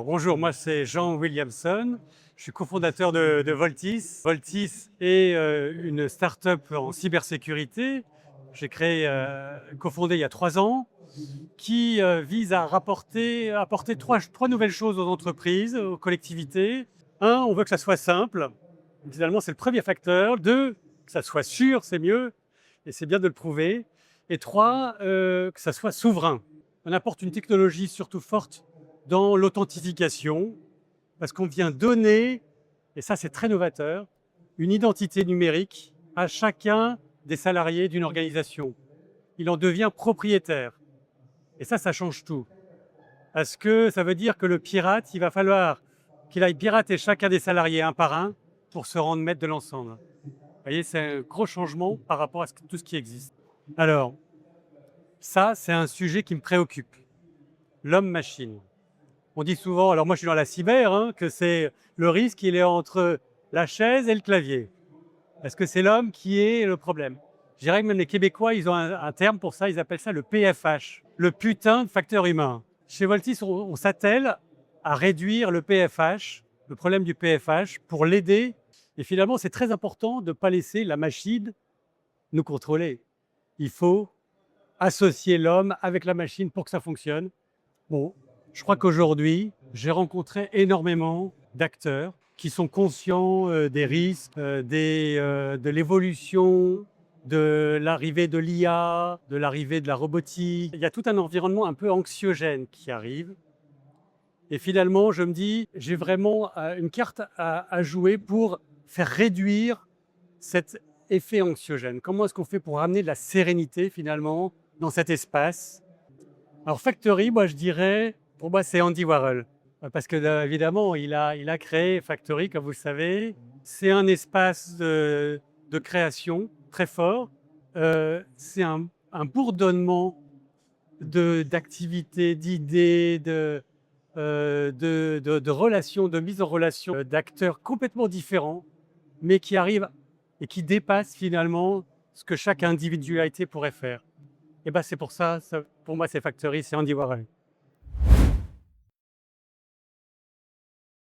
Alors bonjour, moi c'est Jean Williamson, je suis cofondateur de Voltis. Voltis est une start-up en cybersécurité. J'ai cofondé il y a 3 ans, qui vise à apporter trois nouvelles choses aux entreprises, aux collectivités. Un, on veut que ça soit simple. Finalement, c'est le premier facteur. Deux, que ça soit sûr, c'est mieux, et c'est bien de le prouver. Et trois, que ça soit souverain. On apporte une technologie surtout forte dans l'authentification, parce qu'on vient donner, et ça c'est très novateur, une identité numérique à chacun des salariés d'une organisation. Il en devient propriétaire. Et ça change tout. Parce que ça veut dire que le pirate, il va falloir qu'il aille pirater chacun des salariés un par un pour se rendre maître de l'ensemble. Vous voyez, c'est un gros changement par rapport à tout ce qui existe. Alors, ça, c'est un sujet qui me préoccupe. L'homme-machine. On dit souvent, alors moi je suis dans la cyber, que c'est le risque, il est entre la chaise et le clavier. Parce que c'est l'homme qui est le problème. Je dirais que même les Québécois, ils ont un terme pour ça, ils appellent ça le PFH, le putain de facteur humain. Chez Voltis, on s'attelle à réduire le PFH, le problème du PFH, pour l'aider. Et finalement, c'est très important de ne pas laisser la machine nous contrôler. Il faut associer l'homme avec la machine pour que ça fonctionne. Bon, je crois qu'aujourd'hui, j'ai rencontré énormément d'acteurs qui sont conscients des risques, de l'évolution, de l'arrivée de l'IA, de l'arrivée de la robotique. Il y a tout un environnement un peu anxiogène qui arrive. Et finalement, je me dis, j'ai vraiment une carte à jouer pour faire réduire cet effet anxiogène. Comment est-ce qu'on fait pour ramener de la sérénité finalement dans cet espace? Alors Factory, moi je dirais, pour moi c'est Andy Warhol. Parce que évidemment, il a créé Factory, comme vous le savez. C'est un espace de création très fort. C'est un bourdonnement d'activités, d'idées, de relations, de mise en relation d'acteurs complètement différents, mais qui arrivent et qui dépassent finalement ce que chaque individualité pourrait faire. Et ben c'est pour ça, pour moi c'est Factory, c'est Andy Warhol.